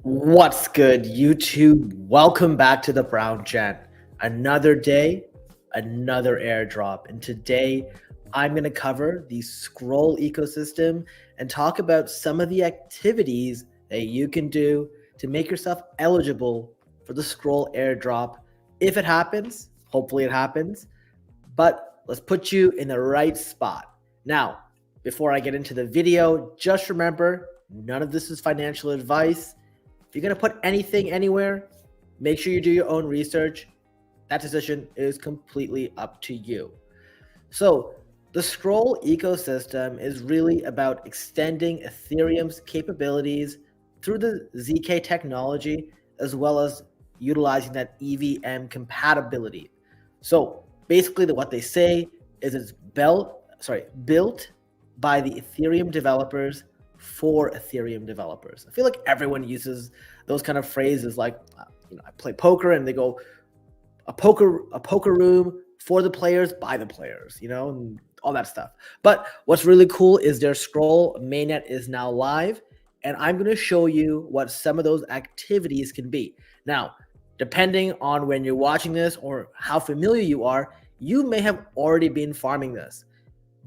What's good, YouTube? Welcome back to the Brown Gen. Another day, another airdrop. And today, I'm going to cover the scroll ecosystem and talk about some of the activities that you can do to make yourself eligible for the scroll airdrop. If it happens, hopefully it happens, but let's put you in the right spot. Now, before I get into the video, just remember, none of this is financial advice. If you're going to put anything anywhere, make sure you do your own research. That decision is completely up to you. So the scroll ecosystem is really about extending Ethereum's capabilities through the ZK technology, as well as utilizing that EVM compatibility. So basically what they say is it's built by the Ethereum developers for Ethereum developers. I feel like everyone uses those kind of phrases like, I play poker and they go, a poker room for the players, by the players, and all that stuff. But what's really cool is their scroll mainnet is now live, and I'm going to show you what some of those activities can be. Now, depending on when you're watching this or how familiar you are, you may have already been farming this,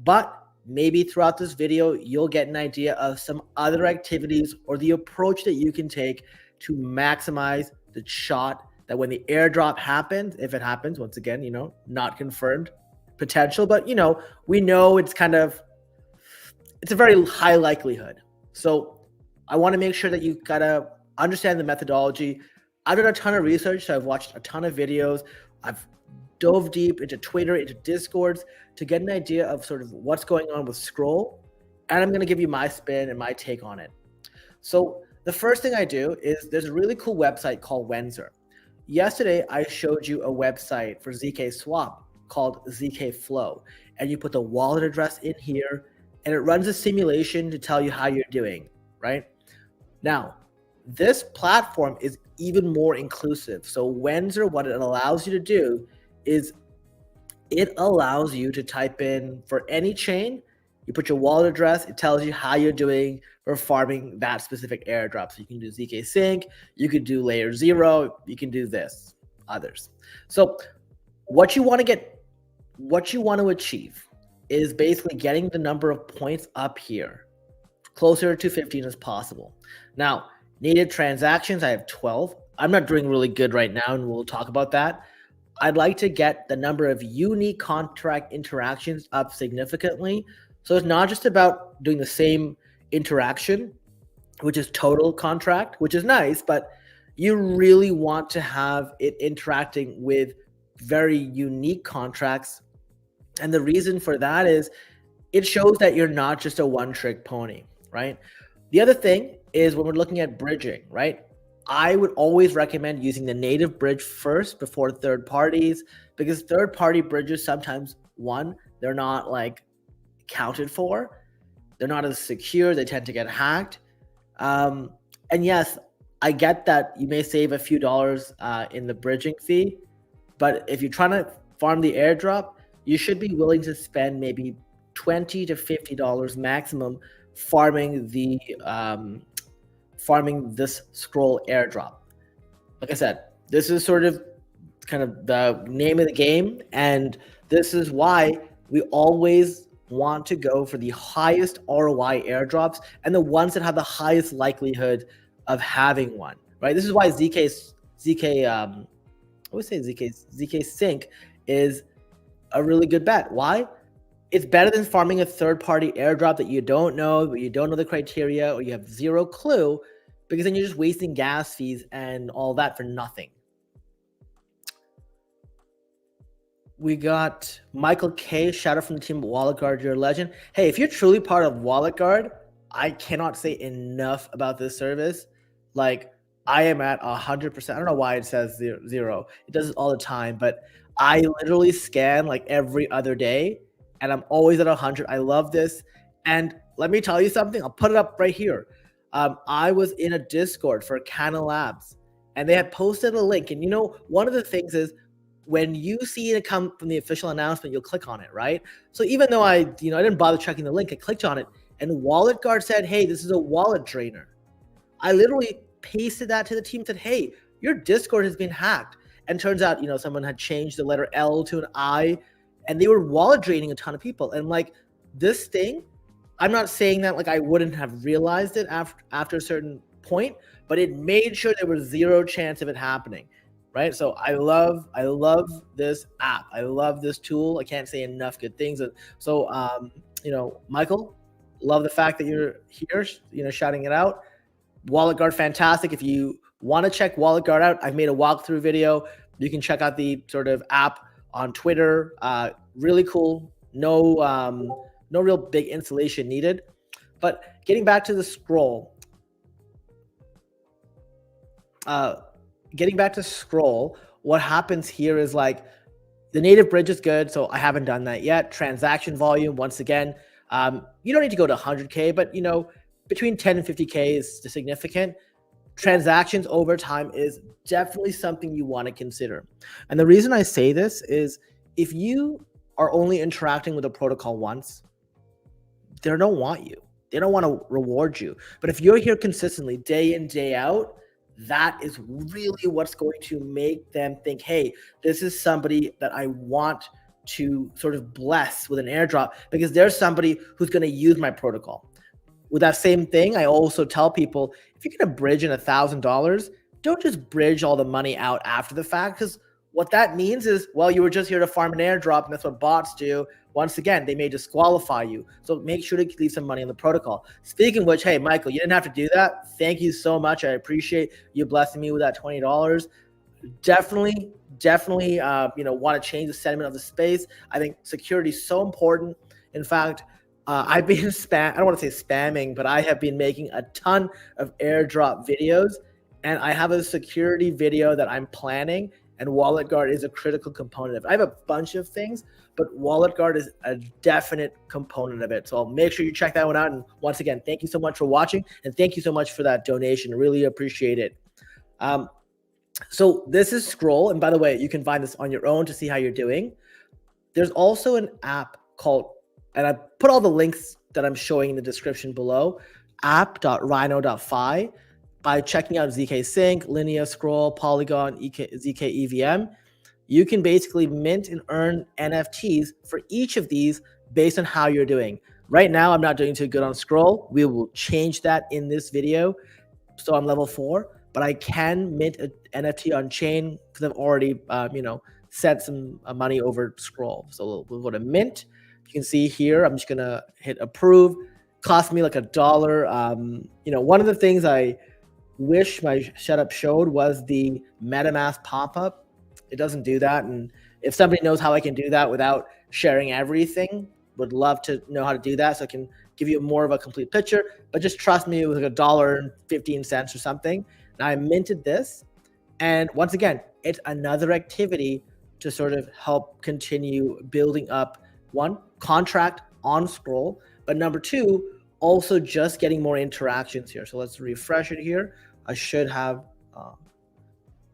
but maybe throughout this video, you'll get an idea of some other activities or the approach that you can take to maximize the shot that when the airdrop happens, if it happens, once again, not confirmed potential, but we know it's a very high likelihood. So I want to make sure that you gotta understand the methodology. I've done a ton of research, so I've watched a ton of videos. I've dove deep into Twitter, into Discords to get an idea of sort of what's going on with scroll. And I'm going to give you my spin and my take on it. So the first thing I do is there's a really cool website called Wenzer. Yesterday, I showed you a website for ZK Swap called ZK Flow. And you put the wallet address in here and it runs a simulation to tell you how you're doing, right? Now, this platform is even more inclusive. So Wenzer, what it allows you to do is it allows you to type in for any chain, you put your wallet address, it tells you how you're doing for farming that specific airdrop. So you can do ZK Sync, you could do layer 0, you can do this, others. So what you want to achieve is basically getting the number of points up here, closer to 15 as possible. Now, needed transactions, I have 12. I'm not doing really good right now, and we'll talk about that. I'd like to get the number of unique contract interactions up significantly. So it's not just about doing the same interaction, which is total contract, which is nice, but you really want to have it interacting with very unique contracts. And the reason for that is it shows that you're not just a one-trick pony, right? The other thing is when we're looking at bridging, right? I would always recommend using the native bridge first before third parties, because third party bridges sometimes, one, they're not like accounted for. They're not as secure. They tend to get hacked. And yes, I get that you may save a few dollars in the bridging fee, but if you're trying to farm the airdrop, you should be willing to spend maybe $20 to $50 maximum farming this scroll airdrop. Like I said, this is sort of kind of the name of the game, and this is why we always want to go for the highest ROI airdrops and the ones that have the highest likelihood of having one, right? This is why ZK Sync is a really good bet. Why? It's better than farming a third-party airdrop that you don't know, but you don't know the criteria, or you have zero clue, because then you're just wasting gas fees and all that for nothing. We got Michael K. Shout out from the team at Wallet Guard. You're a legend. Hey, if you're truly part of Wallet Guard, I cannot say enough about this service. Like, I am at 100%. I don't know why it says zero. It does it all the time, but I literally scan like every other day, and I'm always at 100. I love this. And let me tell you something. I'll put it up right here. I was in a Discord for Canna Labs, and they had posted a link. And one of the things is when you see it come from the official announcement, you'll click on it, right? So even though I didn't bother checking the link, I clicked on it, and Wallet Guard said, "Hey, this is a wallet drainer." I literally pasted that to the team, said, hey, your Discord has been hacked. And turns out, someone had changed the letter L to an I, and they were wallet draining a ton of people. And like this thing, I'm not saying that like I wouldn't have realized it after a certain point, but it made sure there was zero chance of it happening, right? So I love this app. I love this tool. I can't say enough good things. So Michael, love the fact that you're here, shouting it out. Wallet Guard, fantastic. If you want to check Wallet Guard out, I've made a walkthrough video. You can check out the sort of app on Twitter. Really cool. No real big installation needed. But getting back to the scroll, what happens here is like the native bridge is good, so I haven't done that yet. Transaction volume, once again, you don't need to go to 100K, but between 10 and 50K is significant. Transactions over time is definitely something you want to consider. And the reason I say this is if you are only interacting with a protocol once, they don't want you. They don't want to reward you. But if you're here consistently, day in, day out, that is really what's going to make them think, hey, this is somebody that I want to sort of bless with an airdrop because there's somebody who's going to use my protocol. With that same thing, I also tell people, if you're going to bridge in $1,000, don't just bridge all the money out after the fact, because what that means is, well, you were just here to farm an airdrop, and that's what bots do. Once again, they may disqualify you. So make sure to leave some money on the protocol. Speaking of which, hey, Michael, you didn't have to do that. Thank you so much. I appreciate you blessing me with that $20. Definitely, want to change the sentiment of the space. I think security is so important. In fact, I've been I don't want to say spamming, but I have been making a ton of airdrop videos, and I have a security video that I'm planning, and Wallet Guard is a critical component of it. I have a bunch of things, but Wallet Guard is a definite component of it. So I'll make sure you check that one out. And once again, thank you so much for watching, and thank you so much for that donation. Really appreciate it. So this is Scroll, and by the way, you can find this on your own to see how you're doing. There's also an app called, and I put all the links that I'm showing in the description below, app.rhino.fi. By checking out ZK Sync, Linea Scroll, Polygon, ZK EVM, you can basically mint and earn NFTs for each of these based on how you're doing. Right now, I'm not doing too good on Scroll. We will change that in this video. So I'm level 4, but I can mint an NFT on chain because I've already, set some money over Scroll. So we'll go to mint. You can see here, I'm just gonna hit approve. Cost me like $1. One of the things I wish my setup showed was the MetaMask pop-up. It doesn't do that, and if somebody knows how I can do that without sharing everything, would love to know how to do that so I can give you more of a complete picture. But just trust me, it was like $1.15 or something. Now I minted this, and once again, it's another activity to sort of help continue building up, one, contract on Scroll, but number two, also just getting more interactions here. So let's refresh it here. I should have,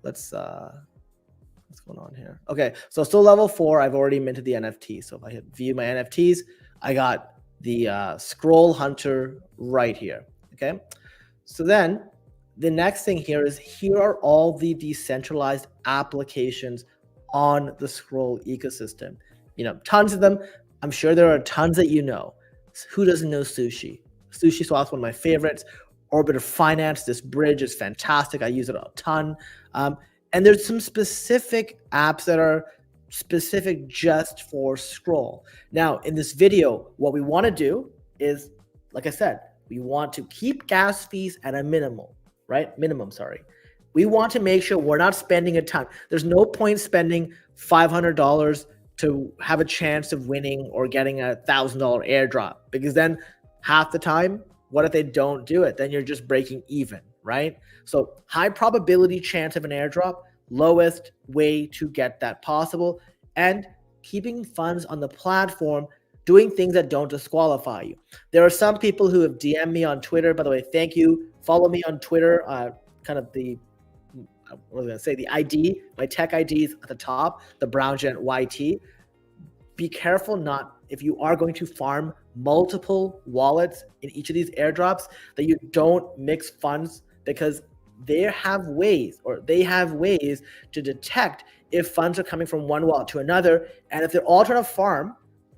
what's going on here? Okay, so still level 4, I've already minted the NFT. So if I hit view my NFTs, I got the Scroll Hunter right here, okay? So then the next thing here is, here are all the decentralized applications on the Scroll ecosystem. Tons of them. I'm sure there are tons that Who doesn't know Sushi? Sushi Swap's one of my favorites. Orbiter Finance, this bridge is fantastic. I use it a ton. And there's some specific apps that are specific just for Scroll. Now, in this video, what we want to do is, like I said, we want to keep gas fees at a minimum. We want to make sure we're not spending a ton. There's no point spending $500 to have a chance of winning or getting $1,000 airdrop, because then half the time, what if they don't do it? Then you're just breaking even, right? So high probability chance of an airdrop, lowest way to get that possible, and keeping funds on the platform, doing things that don't disqualify you. There are some people who have DM'd me on Twitter. By the way, thank you. Follow me on Twitter. The ID, my tech ID is at the top, the BrownGen YT. Be careful if you are going to farm multiple wallets in each of these airdrops, that you don't mix funds, because they have ways to detect if funds are coming from one wallet to another. And if they're all trying to farm,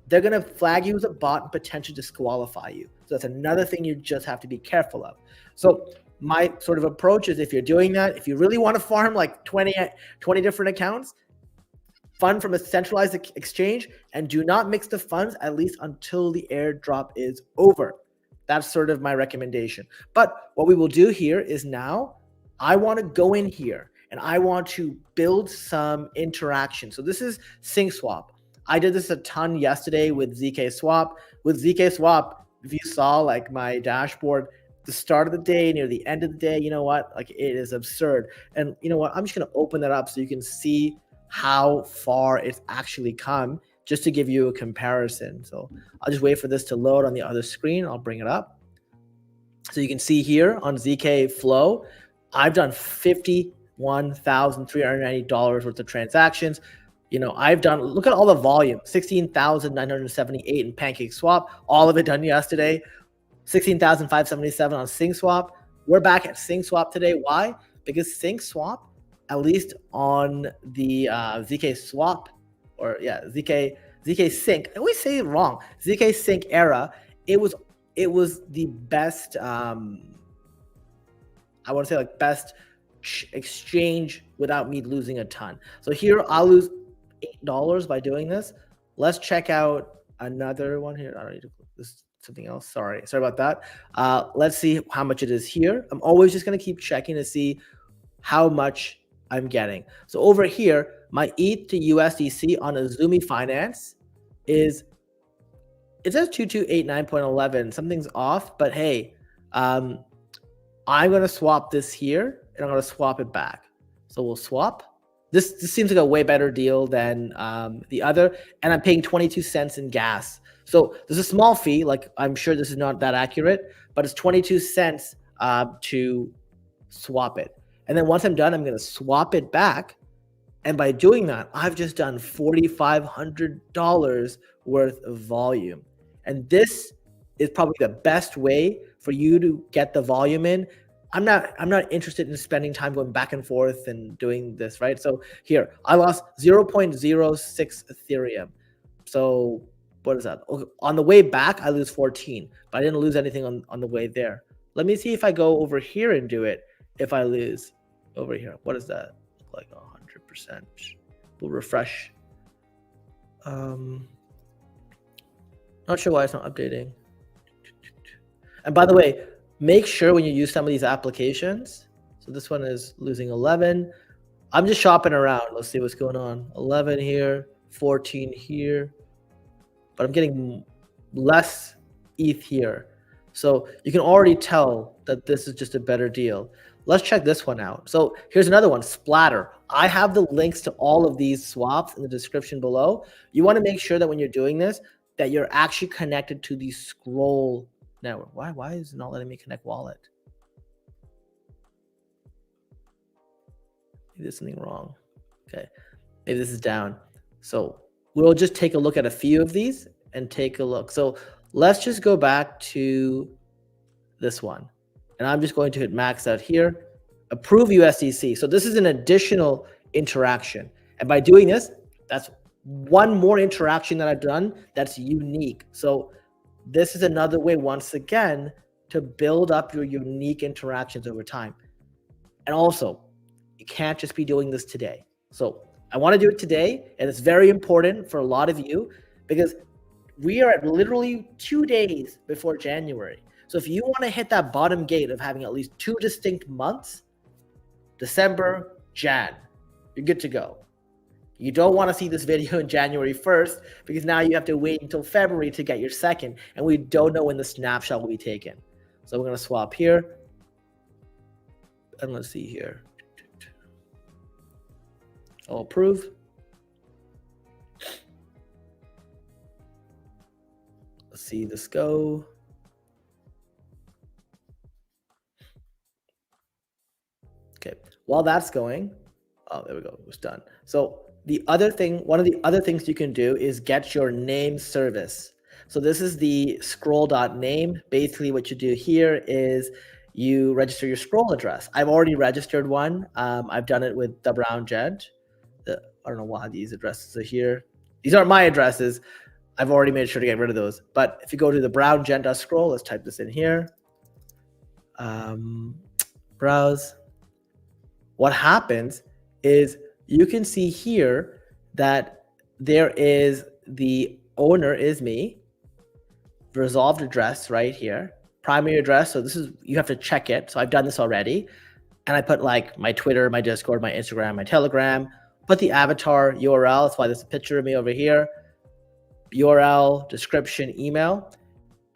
they're going to flag you as a bot and potentially disqualify you. So that's another thing you just have to be careful of. So my sort of approach is, if you're doing that, if you really want to farm like 20 different accounts, fund from a centralized exchange and do not mix the funds, at least until the airdrop is over. That's sort of my recommendation. But what we will do here is, now I want to go in here and I want to build some interaction. So this is SyncSwap. I did this a ton yesterday with ZK Swap. With ZK Swap, if you saw like my dashboard, the start of the day, near the end of the day, you know what? Like, it is absurd. And you know what? I'm just going to open that up so you can see how far it's actually come, just to give you a comparison. So I'll just wait for this to load on the other screen. I'll bring it up. So you can see here on ZK Flow, I've done $51,390 worth of transactions. You know, I've done, look at all the volume, 16,978 in Pancake Swap, all of it done yesterday, 16,577 on SyncSwap. We're back at SyncSwap today. Why? Because SyncSwap, at least on the ZK Swap, or ZK Sync, I always say it wrong, ZK Sync era, it was the best, I want to say like best exchange without me losing a ton. So here I'll lose $8 by doing this. Let's check out another one here. I don't need to, this is something else. Sorry about that. Let's see how much it is here. I'm always just going to keep checking to see how much I'm getting. So over here, my ETH to USDC on Azumi Finance is, it says 2289.11. Something's off, but hey, I'm going to swap this here and I'm going to swap it back. So we'll swap. This seems like a way better deal than the other, and I'm paying 22 cents in gas. So there's a small fee, like I'm sure this is not that accurate, but it's 22 cents to swap it. And then once I'm done, I'm going to swap it back. And by doing that, I've just done $4,500 worth of volume. And this is probably the best way for you to get the volume in. I'm not interested in spending time going back and forth and doing this, right? So here, I lost 0.06 Ethereum. So what is that? On the way back, I lose 14, but I didn't lose anything on the way there. Let me see if I go over here and do it. If I lose over here, what does that look like? 100%. We'll refresh. Not sure why it's not updating. And by the way, make sure when you use some of these applications, so this one is losing 11. I'm just shopping around. Let's see what's going on. 11 here, 14 here, but I'm getting less ETH here. So you can already tell that this is just a better deal. Let's check this one out. So here's another one, Splatter. I have the links to all of these swaps in the description below. You want to make sure that when you're doing this, that you're actually connected to the Scroll network. Why is it not letting me connect wallet? Maybe there's something wrong. Okay, maybe this is down. So we'll just take a look at a few of these and take a look. So let's just go back to this one. And I'm just going to hit max out here, approve USDC. So this is an additional interaction. And by doing this, that's one more interaction that I've done that's unique. So this is another way, once again, to build up your unique interactions over time. And also, you can't just be doing this today. So I want to do it today, and it's very important for a lot of you because we are at literally 2 days before January. So if you want to hit that bottom gate of having at least 2 distinct months, December, Jan, you're good to go. You don't want to see this video in January 1st because now you have to wait until February to get your second, and we don't know when the snapshot will be taken. So we're going to swap here. And let's see here. I'll approve. Let's see this go. Okay, while that's going, oh, there we go, it was done. So the other thing, one of the other things you can do is get your name service. So this is the scroll.name. Basically what you do here is you register your scroll address. I've already registered one. I've done it with the Brown Gent. I don't know why these addresses are here. These aren't my addresses. I've already made sure to get rid of those. But if you go to the browngen.scroll, let's type this in here. Browse. What happens is you can see here that there is the owner is me, resolved address right here, primary address. So this is, you have to check it. So I've done this already. And I put like my Twitter, my Discord, my Instagram, my Telegram, put the avatar URL. That's why there's a picture of me over here. URL, description, email,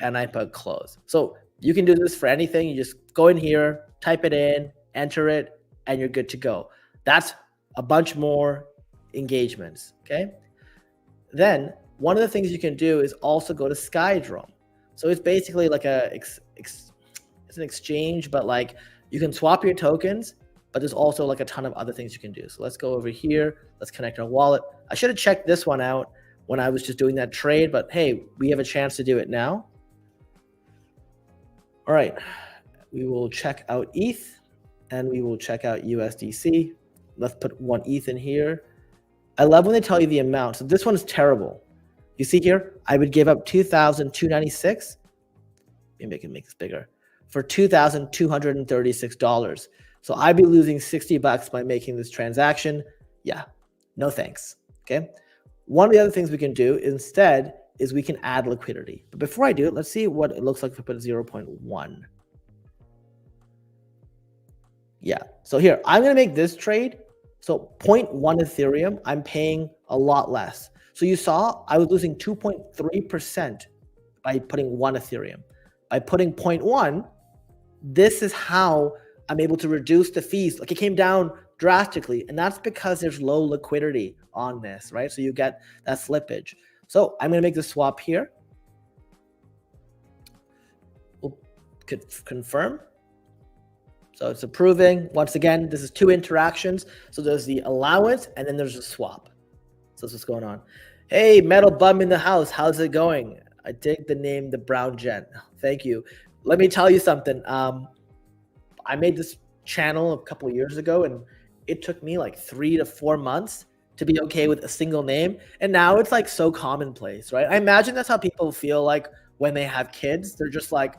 and I put close. So you can do this for anything. You just go in here, type it in, enter it, and you're good to go. That's a bunch more engagements, okay? Then one of the things you can do is also go to Skydrome. So it's basically like it's an exchange, but like you can swap your tokens, but there's also like a ton of other things you can do. So let's go over here. Let's connect our wallet. I should have checked this one out when I was just doing that trade, but hey, we have a chance to do it now. All right, we will check out ETH and we will check out USDC. Let's put 1 ETH in here. I love when they tell you the amount. So this one is terrible. You see here, I would give up 2,296. Maybe I can make this bigger. For $2,236. So I'd be losing 60 bucks by making this transaction. Yeah, no thanks, okay? One of the other things we can do instead is we can add liquidity. But before I do it, let's see what it looks like if I put 0.1. Yeah, so here, I'm gonna make this trade. So 0.1 Ethereum, I'm paying a lot less. So you saw I was losing 2.3% by putting 1 Ethereum. By putting 0.1, this is how I'm able to reduce the fees. Like it came down drastically, and that's because there's low liquidity on this, right? So you get that slippage. So I'm gonna make the swap here. We'll confirm. So it's approving. Once again, this is 2 interactions. So there's the allowance and then there's a swap. So that's what's going on. Hey, Metal Bum in the house. How's it going? I dig the name, the Brown Gent. Thank you. Let me tell you something. I made this channel a couple of years ago and it took me like 3 to 4 months to be okay with a single name. And now it's like so commonplace, right? I imagine that's how people feel like when they have kids. They're just like,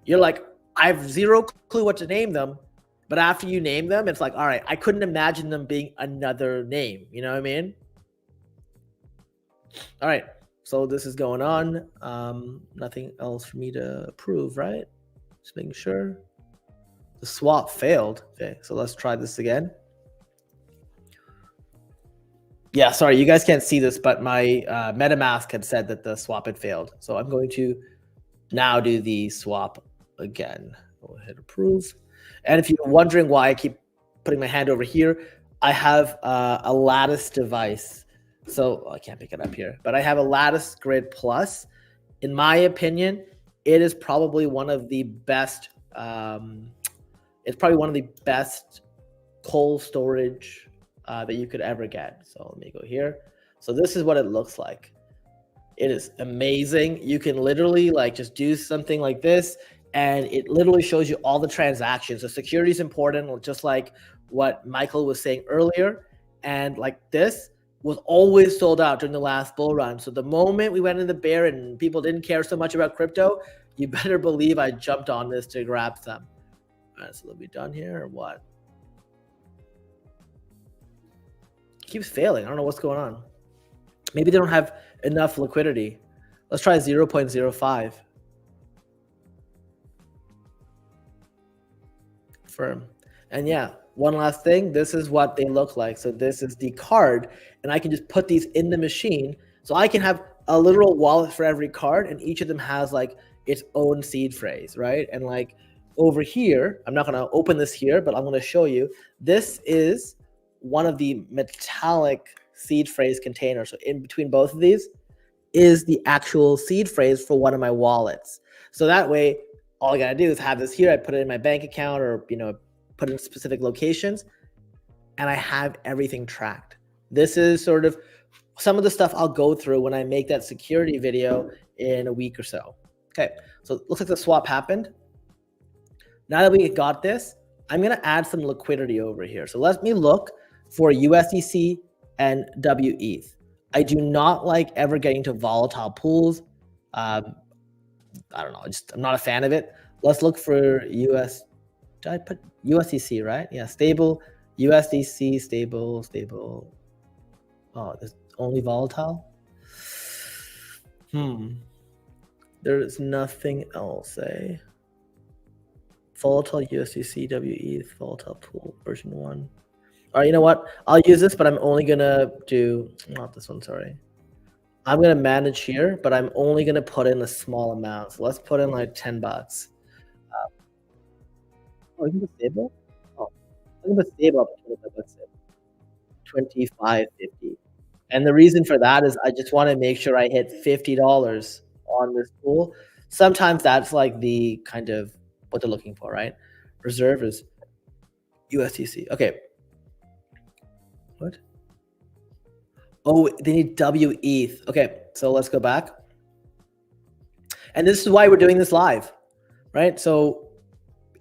you're like, I have zero clue what to name them. But after you name them, it's like, all right, I couldn't imagine them being another name. You know what I mean? All right. So this is going on. Nothing else for me to approve, right? Just making sure. The swap failed. Okay, so let's try this again. Yeah, sorry, you guys can't see this, but my MetaMask had said that the swap had failed. So I'm going to now do the swap again. Go ahead, approve. And if you're wondering why I keep putting my hand over here, I have a Lattice device. So I can't pick it up here, but I have a Lattice Grid Plus. In my opinion, it is probably one of the best. It's probably one of the best cold storage that you could ever get. So let me go here. So this is what it looks like. It is amazing. You can literally like just do something like this and it literally shows you all the transactions. So security is important, just like what Michael was saying earlier. And like this was always sold out during the last bull run. So the moment we went in the bear and people didn't care so much about crypto, you better believe I jumped on this to grab some. All right, so they'll be done here or what? It keeps failing. I don't know what's going on. Maybe they don't have enough liquidity. Let's try 0.05. Confirm. And yeah, one last thing. This is what they look like. So this is the card, and I can just put these in the machine. So I can have a literal wallet for every card, and each of them has like its own seed phrase, right? And like over here, I'm not going to open this here, but I'm going to show you. This is one of the metallic seed phrase containers. So in between both of these is the actual seed phrase for one of my wallets. So that way, all I got to do is have this here. I put it in my bank account or, you know, put it in specific locations, and I have everything tracked. This is sort of some of the stuff I'll go through when I make that security video in a week or so. Okay, so it looks like the swap happened. Now that we got this, I'm going to add some liquidity over here. So let me look for USDC and WETH. I do not like ever getting to volatile pools. I don't know. I'm not a fan of it. Let's look for US. Did I put USDC, right? Yeah, stable. USDC, stable. Oh, there's only volatile? There's nothing else, eh? Volatile USDC, WETH, volatile pool, version 1. All right, you know what? I'll use this, but I'm only going to do, not this one, sorry. I'm going to manage here, but I'm only going to put in a small amount. So let's put in like 10 bucks. Oh, you can put stable? Oh, I can put stable up to 25 bucks. 25.50. And the reason for that is I just want to make sure I hit $50 on this pool. Sometimes that's like the kind of what they're looking for, right? Reserve is USDC. Okay. What? Oh, they need WETH. Okay, so let's go back. And this is why we're doing this live, right? So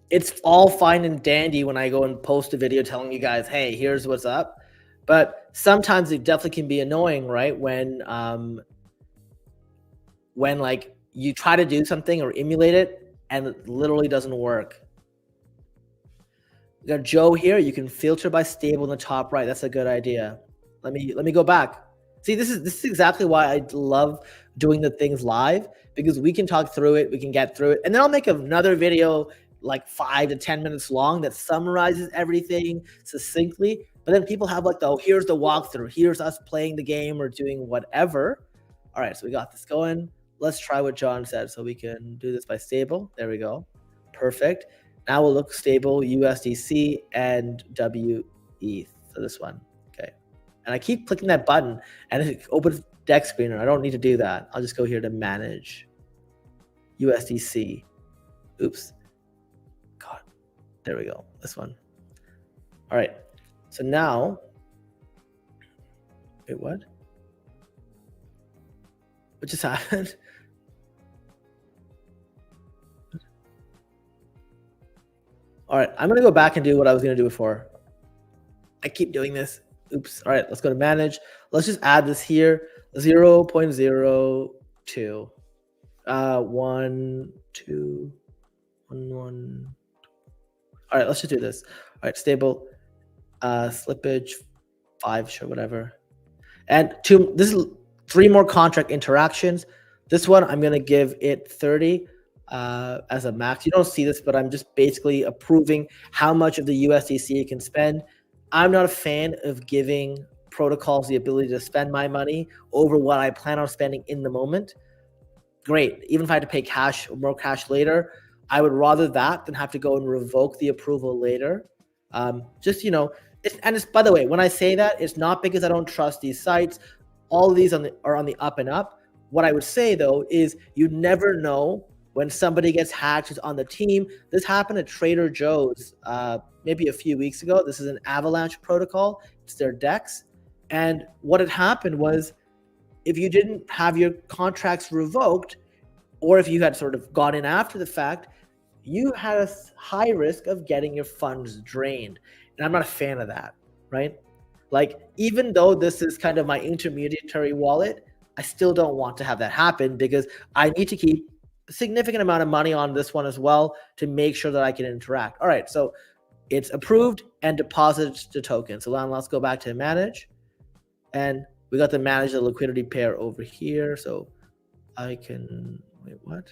it's all fine and dandy when I go and post a video telling you guys, hey, here's what's up. But sometimes it definitely can be annoying, right? When like you try to do something or emulate it and it literally doesn't work. We got Joe here. You can filter by stable in the top right. That's a good idea. Let me go back. See, this is exactly why I love doing the things live, because we can talk through it, we can get through it, and then I'll make another video like 5 to 10 minutes long that summarizes everything succinctly. But then people have like here's the walkthrough, here's us playing the game or doing whatever. All right, so we got this going. Let's try what John said. So we can do this by stable. There we go. Perfect. Now we'll look stable, USDC and WETH. So this one. Okay. And I keep clicking that button and it opens deck screener. I don't need to do that. I'll just go here to manage USDC. Oops. God. There we go. This one. All right. So now, wait, what? What just happened? All right, I'm gonna go back and do what I was gonna do before. I keep doing this. Oops. All right, let's go to manage. Let's just add this here. 0.02. 1, 2, 1, 1. All right, let's just do this. All right, stable. Slippage 5, sure, whatever. And this is 3 more contract interactions. This one I'm gonna give it 30 as a max. You don't see this, but I'm just basically approving how much of the USDC you can spend. I'm not a fan of giving protocols the ability to spend my money over what I plan on spending in the moment. Great, even if I had to pay cash or more cash later, I would rather that than have to go and revoke the approval later. Just, you know, it's by the way, when I say that, it's not because I don't trust these sites. All of these are on the up and up. What I would say though is you never know when somebody gets hacked who's on the team. This happened at Trader Joe's maybe a few weeks ago. This is an Avalanche protocol. It's their DEX. And what had happened was if you didn't have your contracts revoked, or if you had sort of gone in after the fact, you had a high risk of getting your funds drained. And I'm not a fan of that, right? Like, even though this is kind of my intermediary wallet, I still don't want to have that happen because I need to keep a significant amount of money on this one as well to make sure that I can interact. All right, so it's approved and deposited to token. So now let's go back to manage. And we got to manage the liquidity pair over here. So I can, wait, what?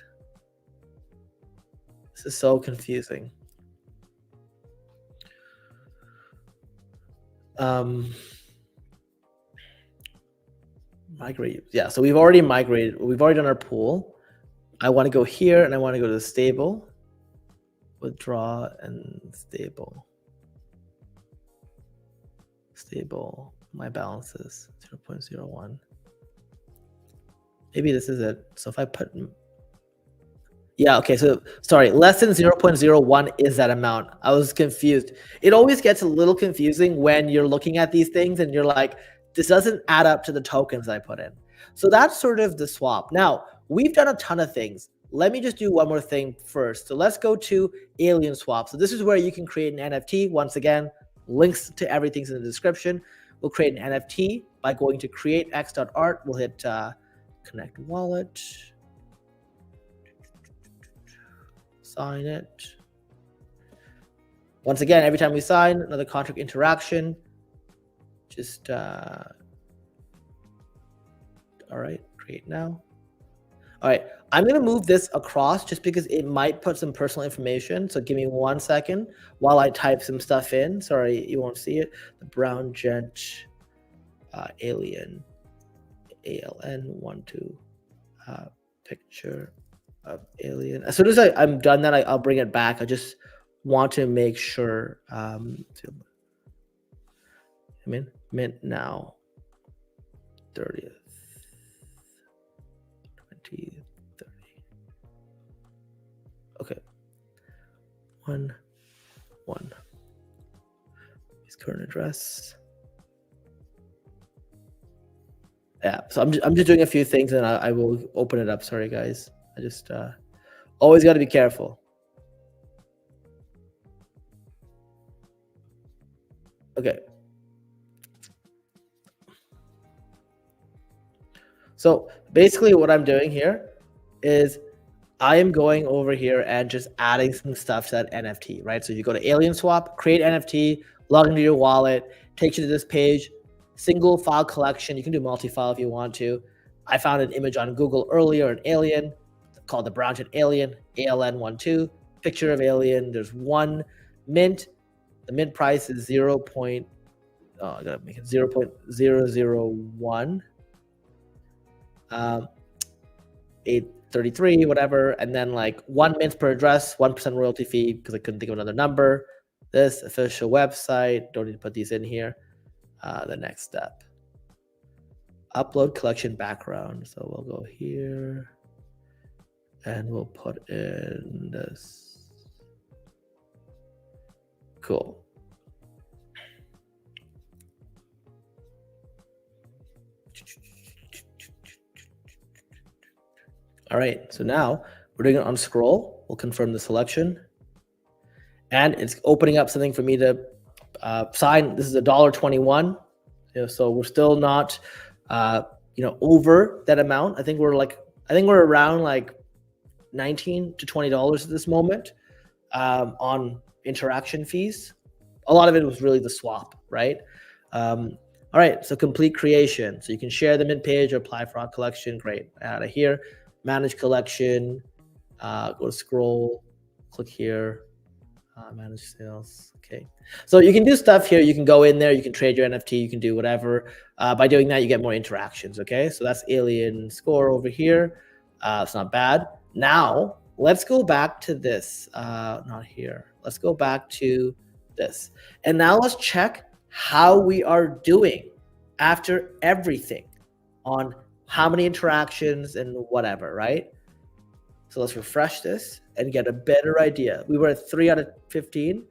This is so confusing. Migrate. Yeah, so we've already migrated. We've already done our pool. I want to go here and I want to go to the stable, withdraw and stable. Stable. My balance is 0.01. Maybe this is it. So if I put, yeah, okay, so sorry, less than 0.01 is that amount. I was confused. It always gets a little confusing when you're looking at these things and you're like, this doesn't add up to the tokens I put in. So that's sort of the swap. Now, we've done a ton of things. let me just do one more thing first. So let's go to Alien Swap. So this is where you can create an NFT. Once again, links to everything's in the description. We'll create an NFT by going to createx.art. We'll hit connect wallet, sign it. Once again, every time we sign, another contract interaction. Just, all right, create now. All right, I'm gonna move this across just because it might put some personal information. So give me 1 second while I type some stuff in. Sorry, you won't see it. The brown gent, alien, ALN12, picture of alien. As soon as I'm done that, I'll bring it back. I just want to make sure. Mint now, 30th. 20, 30. Okay. 1. His current address. Yeah. So I'm just doing a few things, and I will open it up. Sorry, guys. I just always got to be careful. Okay. So basically what I'm doing here is I am going over here and just adding some stuff to that NFT, right? So you go to Alien Swap, create NFT, log into your wallet, takes you to this page, single file collection. You can do multi-file if you want to. I found an image on Google earlier, an alien called the brown jet alien, ALN12, picture of alien. There's one mint. The mint price is 0.001. I gotta make it 0.001. 833, whatever, and then like 1 mint per address, 1% royalty fee because I couldn't think of another number. This official website, don't need to put these in here. The next step, upload collection background. So we'll go here and we'll put in this. Cool. All right, so now we're doing it on scroll. We'll confirm the selection. And it's opening up something for me to sign. This is $1.21. So we're still not, over that amount. I think we're around like $19 to $20 at this moment on interaction fees. A lot of it was really the swap, right? All right, so complete creation. So you can share the mint page or apply for our collection. Great, out of here. Manage collection, go to scroll, click here, manage sales. Okay, so you can do stuff here. You can go in there, you can trade your NFT, you can do whatever. By doing that, you get more interactions. Okay, so that's alien score over here. It's not bad. Now let's go back to this. Not here. Let's go back to this, and now let's check how we are doing after everything on how many interactions and whatever, right? So let's refresh this and get a better idea. We were at 3 out of 15.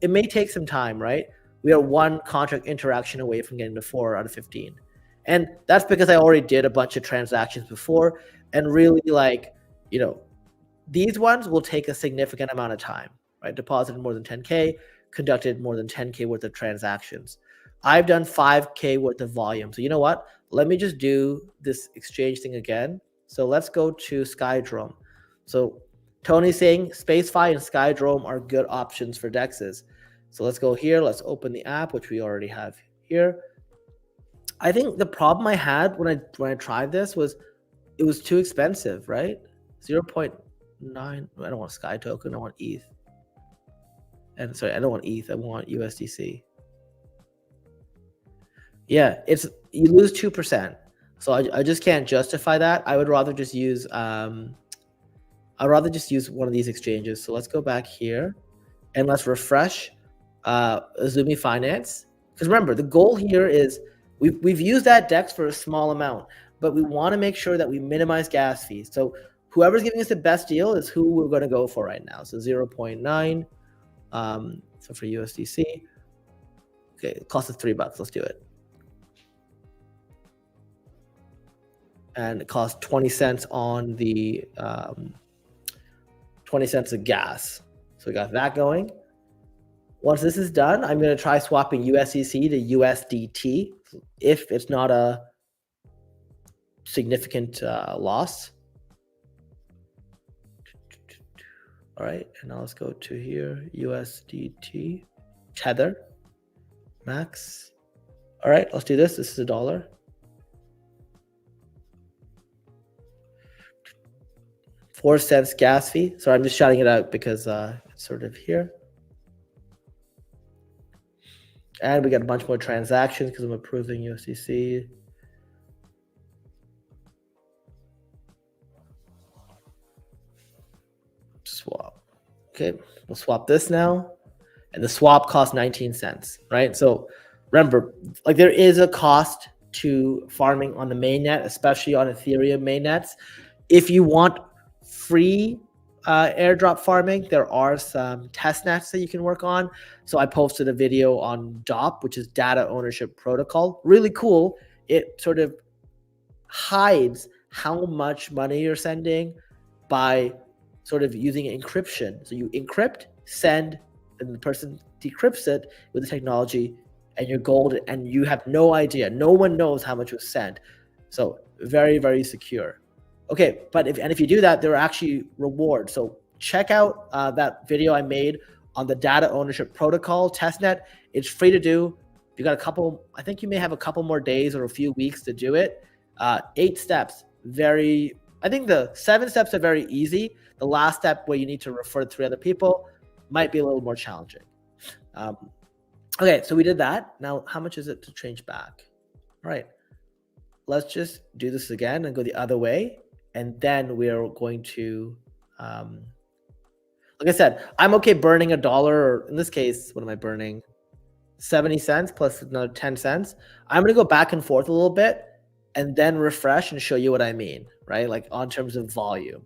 It may take some time, right? We are 1 contract interaction away from getting to 4 out of 15. And that's because I already did a bunch of transactions before. And really, these ones will take a significant amount of time, right? Deposited more than 10K, conducted more than 10K worth of transactions. I've done 5K worth of volume. So you know what? Let me just do this exchange thing again. So let's go to Skydrome. So Tony's saying SpaceFi and Skydrome are good options for DEXs. So let's go here. Let's open the app, which we already have here. I think the problem I had when I tried this was it was too expensive, right? 0.9. I don't want Sky token. I want ETH. And sorry, I don't want ETH. I want USDC. Yeah, you lose 2%. So I just can't justify that. I would rather just use one of these exchanges. So let's go back here and let's refresh Azumi Finance. Because remember, the goal here is we've used that DEX for a small amount, but we want to make sure that we minimize gas fees. So whoever's giving us the best deal is who we're going to go for right now. So 0.9. So for USDC, okay, it costs us $3. Let's do it. And it costs 20 cents on the 20 cents of gas. So we got that going. Once this is done, I'm going to try swapping USDC to USDT if it's not a significant loss. All right, and now let's go to here, USDT, Tether, max. All right, let's do this. This is $1. $0.04 gas fee. Sorry, I'm just shouting it out because it's sort of here. And we got a bunch more transactions because I'm approving USDC. Swap. Okay, we'll swap this now. And the swap costs 19 cents, right? So remember, like there is a cost to farming on the mainnet, especially on Ethereum mainnets. If you want free airdrop farming, there are some test nets that you can work on. So I posted a video on DOP, which is Data Ownership Protocol. Really cool. It sort of hides how much money you're sending by sort of using encryption. So you encrypt, send, and the person decrypts it with the technology, and you're golden, and you have no idea. No one knows how much was sent. So very, very secure. Okay, but if you do that, there are actually rewards. So check out that video I made on the Data Ownership Protocol testnet. It's free to do. You got a couple, I think you may have a couple more days or a few weeks to do it. 8 steps, I think the 7 steps are very easy. The last step where you need to refer to 3 other people might be a little more challenging. Okay, so we did that. Now, how much is it to change back? All right, let's just do this again and go the other way. And then we're going to, like I said, I'm okay burning $1, or in this case, what am I burning? 70 cents plus another 10 cents. I'm going to go back and forth a little bit and then refresh and show you what I mean, right? Like on terms of volume.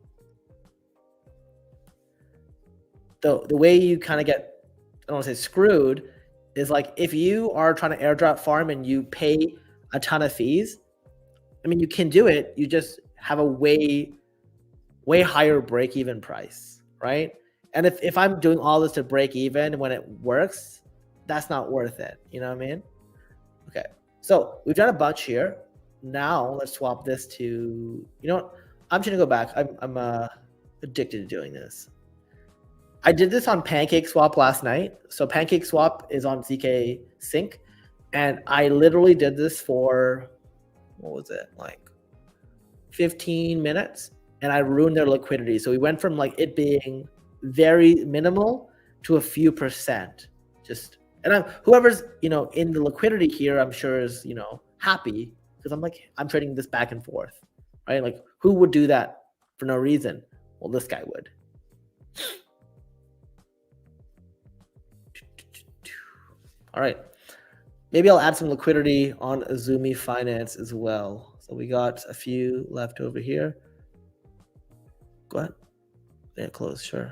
The way you kind of get, I don't want to say screwed, is like if you are trying to airdrop farm and you pay a ton of fees, I mean, you can do it. You just have a way higher break-even price, right? And if I'm doing all this to break even when it works, that's not worth it. You know what I mean? Okay, so we've done a bunch here. Now let's swap this to, you know what? I'm just gonna go back. I'm addicted to doing this. I did this on PancakeSwap last night. So PancakeSwap is on ZK Sync, and I literally did this for, what was it, like 15 minutes, and I ruined their liquidity. So we went from like it being very minimal to a few percent. Just, and whoever's, you know, in the liquidity here, I'm sure is, you know, happy because I'm trading this back and forth, right? Like who would do that for no reason? Well, this guy would. All right, maybe I'll add some liquidity on Azumi Finance as well. So we got a few left over here. Go ahead. Yeah, close, sure.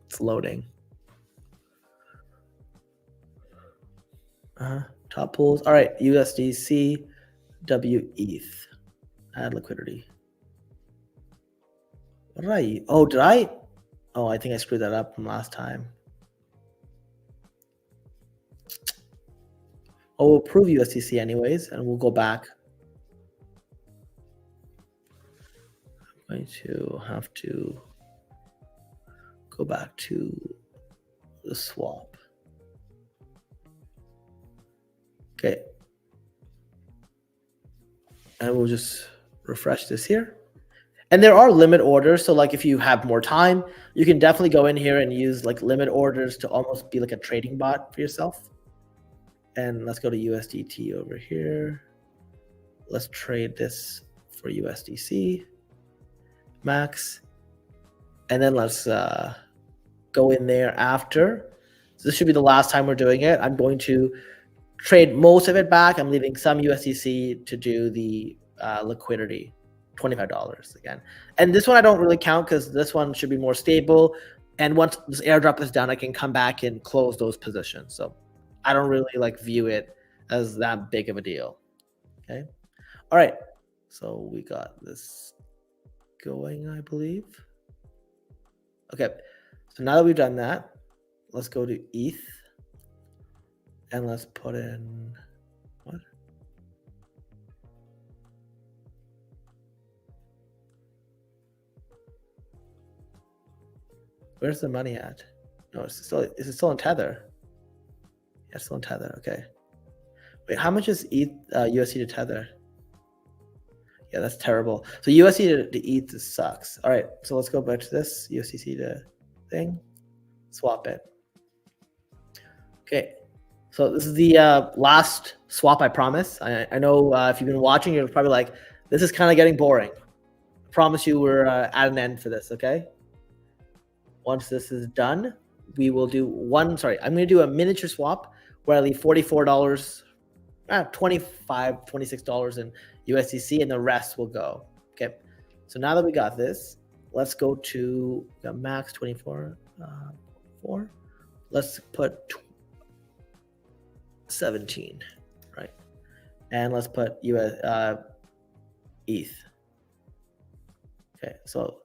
It's loading. Top pools. All right, USDC, WETH. Add liquidity. What did I? Oh, did I? Oh, I think I screwed that up from last time. Oh, we'll approve USDC anyways, and we'll go back. I'm going to have to go back to the swap. Okay. And we'll just refresh this here. And there are limit orders. So like if you have more time, you can definitely go in here and use like limit orders to almost be like a trading bot for yourself. And let's go to USDT over here. Let's trade this for USDC max. And then let's go in there after. So this should be the last time we're doing it. I'm going to trade most of it back. I'm leaving some USDC to do the liquidity, $25 again. And this one I don't really count because this one should be more stable. And once this airdrop is done, I can come back and close those positions. So I don't really like view it as that big of a deal. Okay. All right. So we got this going, I believe. Okay, so now that we've done that, let's go to ETH and let's put in what? Where's the money at? No, is it still in Tether? Yeah, it's still in Tether. Okay. Wait, how much is ETH USD to Tether? Yeah, that's terrible. So USD to ETH sucks. All right, so let's go back to this USDC to thing. Swap it. Okay, so this is the last swap, I promise. I know if you've been watching, you're probably like, this is kind of getting boring. I promise you we're at an end for this, okay? Once this is done, we will do I'm going to do a miniature swap where I leave $44, $25, $26 in USDC, and the rest will go. Okay, so now that we got this, let's go to the max 24 4. Let's put 17, right? And let's put ETH. Okay, so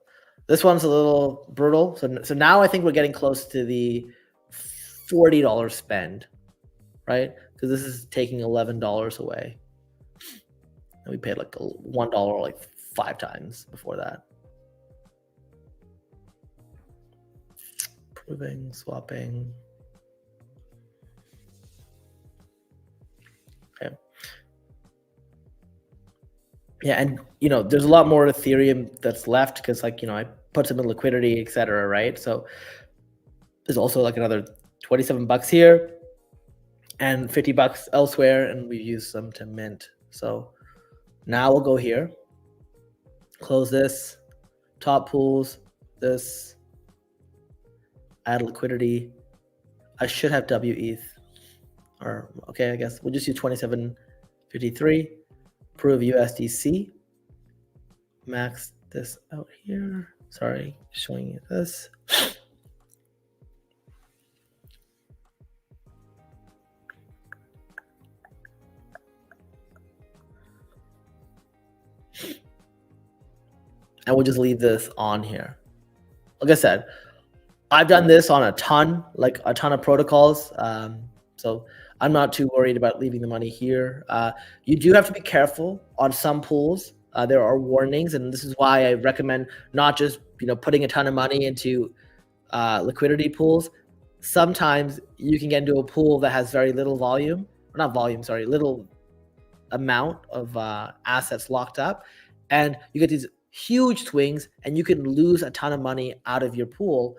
this one's a little brutal. So now I think we're getting close to the $40 spend, right? Because this is taking $11 away. And we paid like $1 like 5 times before that. Proving, swapping. Okay. Yeah, and there's a lot more Ethereum that's left because I put some in liquidity, etc. Right? So there's also like another $27 here and $50 elsewhere, and we use some to mint. So now we'll go here, close this, top pools, this, add liquidity. I should have WETH, or okay, I guess we'll just use 27.53. Prove USDC. Max this out here. Sorry, showing you this. And we'll just leave this on here. Like I said, I've done this on a ton of protocols. So I'm not too worried about leaving the money here. You do have to be careful on some pools. There are warnings, and this is why I recommend not just putting a ton of money into liquidity pools. Sometimes you can get into a pool that has very little volume, or not volume, sorry, little amount of assets locked up, and you get these huge swings, and you can lose a ton of money out of your pool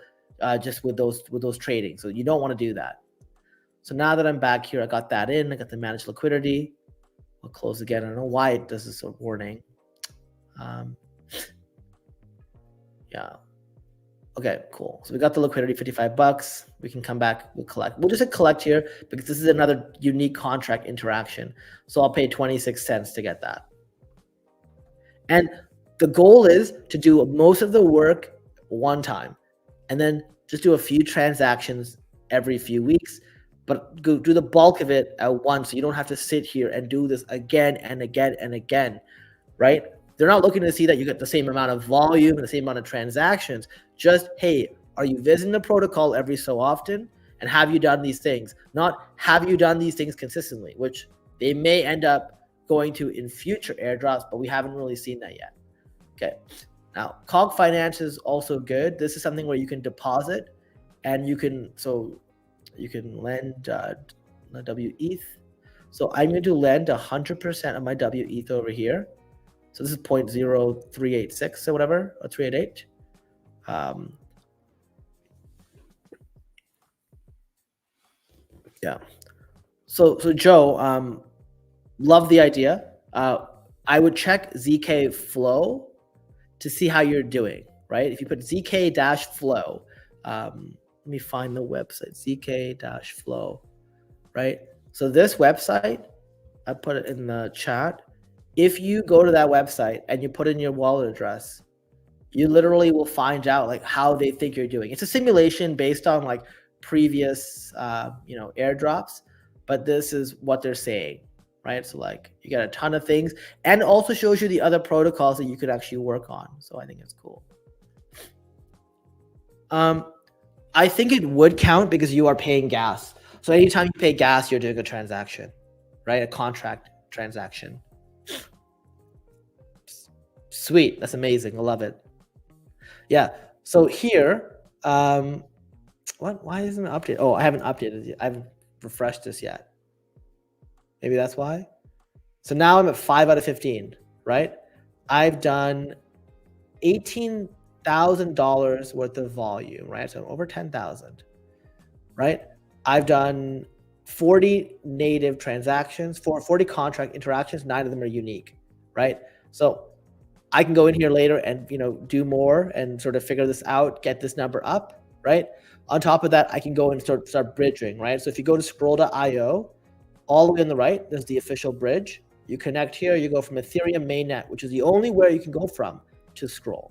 just with those trading. So you don't want to do that. So now that I'm back here, I got that in. I got the managed liquidity. I'll close again. I don't know why it does this sort of warning. Yeah. Okay, cool. So we got the liquidity, $55. We can come back, we'll collect. We'll just hit collect here because this is another unique contract interaction. So I'll pay 26 cents to get that. And the goal is to do most of the work one time and then just do a few transactions every few weeks, but do the bulk of it at once so you don't have to sit here and do this again and again and again, right? They're not looking to see that you get the same amount of volume and the same amount of transactions. Just, hey, are you visiting the protocol every so often? And have you done these things? Not have you done these things consistently, which they may end up going to in future airdrops, but we haven't really seen that yet. Okay. Now, Cog Finance is also good. This is something where you can deposit and you can lend WETH. So I'm going to lend 100% of my WETH over here. So this is 0.0386 or whatever, or 388. Yeah. So Joe, love the idea. I would check ZK Flow to see how you're doing, right? If you put ZK-Flow, let me find the website, ZK-Flow, right? So this website, I put it in the chat. If you go to that website and you put in your wallet address, you literally will find out like how they think you're doing. It's a simulation based on like previous, airdrops, but this is what they're saying, right? So like you get a ton of things, and also shows you the other protocols that you could actually work on. So I think it's cool. I think it would count because you are paying gas. So anytime you pay gas, you're doing a transaction, right? A contract transaction. Sweet. That's amazing. I love it. Yeah. So here, why isn't it updated? Oh, I haven't updated it. I haven't refreshed this yet. Maybe that's why. So now I'm at 5 out of 15, right? I've done $18,000 worth of volume, right? So over 10,000, right? I've done 40 native transactions, 40 contract interactions. 9 of them are unique, right? So I can go in here later and do more and sort of figure this out, get this number up, right? On top of that, I can go and start bridging, right? So if you go to scroll.io, all the way on the right, there's the official bridge. You connect here, you go from Ethereum mainnet, which is the only where you can go from, to Scroll.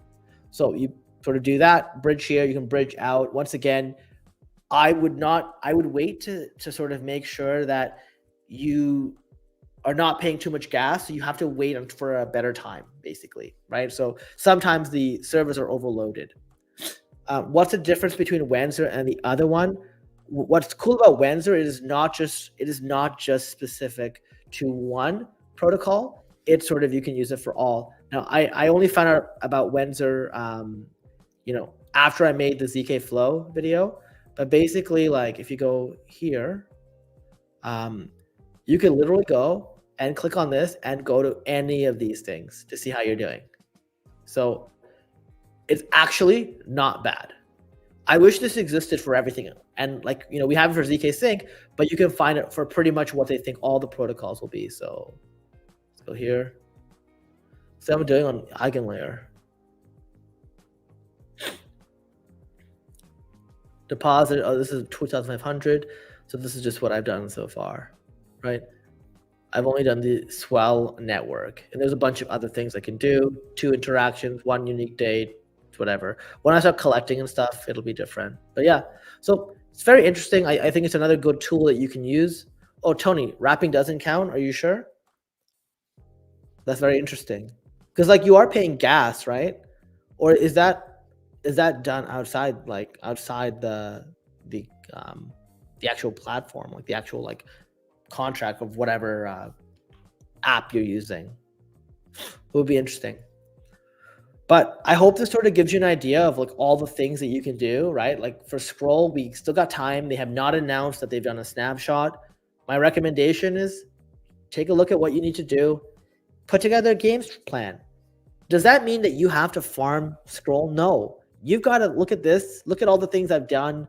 So you sort of do that, bridge here, you can bridge out. Once again, I would wait to sort of make sure that you are not paying too much gas. So you have to wait for a better time, basically, right? So sometimes the servers are overloaded. What's the difference between Wenzer and the other one? What's cool about Wenzer is it is not just specific to one protocol. It's sort of, you can use it for all. Now, I only found out about Wenzer, after I made the ZK Flow video. But basically, like if you go here, you can literally go and click on this and go to any of these things to see how you're doing. So it's actually not bad. I wish this existed for everything. And we have it for ZK Sync, but you can find it for pretty much what they think all the protocols will be. So let's go here. So I'm doing on Eigenlayer. Deposit, oh, this is 2,500. So this is just what I've done so far, right? I've only done the Swell network, and there's a bunch of other things I can do. 2 interactions, 1 unique date, whatever. When I start collecting and stuff, it'll be different. But yeah, so it's very interesting. I think it's another good tool that you can use. Oh, Tony, wrapping doesn't count. Are you sure? That's very interesting. Because you are paying gas, right? Or is that done outside the actual platform, like the actual contract of whatever app you're using? It would be interesting. But I hope this sort of gives you an idea of all the things that you can do, right? Like for Scroll, we still got time. They have not announced that they've done a snapshot. My recommendation is take a look at what you need to do. Put together a games plan. Does that mean that you have to farm Scroll? No. You've got to look at this. Look at all the things I've done.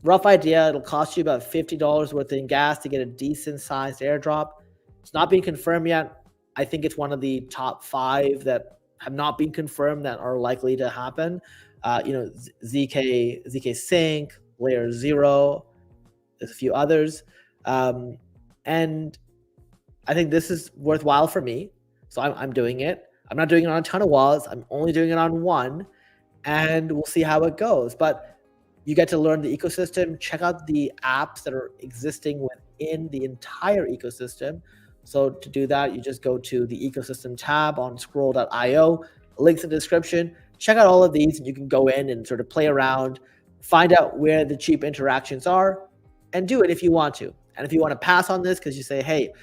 Rough idea, it'll cost you about $50 worth in gas to get a decent sized airdrop. It's not being confirmed yet. I think it's one of the top 5 that have not been confirmed that are likely to happen. ZK Sync, Layer 0, there's a few others. And I think this is worthwhile for me. So I'm doing it. I'm not doing it on a ton of wallets. I'm only doing it on one, and we'll see how it goes. But you get to learn the ecosystem, check out the apps that are existing within the entire ecosystem. So to do that, you just go to the ecosystem tab on scroll.io, links in the description. Check out all of these, and you can go in and sort of play around, find out where the cheap interactions are, and do it if you want to. And if you want to pass on this because you say, hey,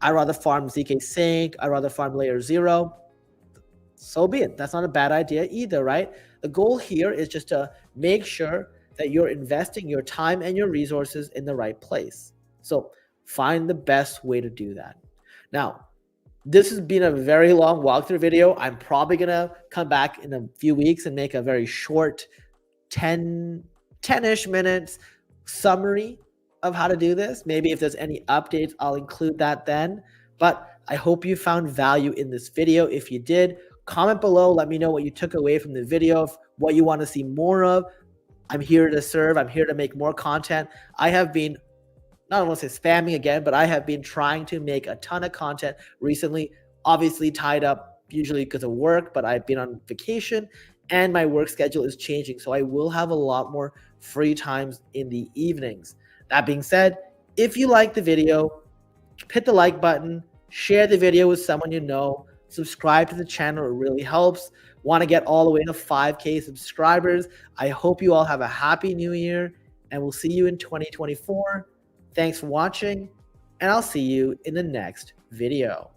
I'd rather farm ZK Sync, I'd rather farm Layer 0, so be it. That's not a bad idea either, right? The goal here is just to make sure that you're investing your time and your resources in the right place. So find the best way to do that. Now, this has been a very long walkthrough video. I'm probably going to come back in a few weeks and make a very short 10-ish minutes summary of how to do this. Maybe if there's any updates, I'll include that then. But I hope you found value in this video. If you did, comment below. Let me know what you took away from the video, what you want to see more of. I'm here to serve. I'm here to make more content. I have been, not want to say spamming again, but I have been trying to make a ton of content recently, obviously tied up usually because of work, but I've been on vacation and my work schedule is changing. So I will have a lot more free times in the evenings. That being said, if you like the video, hit the like button, Share the video with someone you know. Subscribe to the channel. It really helps. Want to get all the way to 5K subscribers. I hope you all have a happy new year, and we'll see you in 2024. Thanks for watching, and I'll see you in the next video.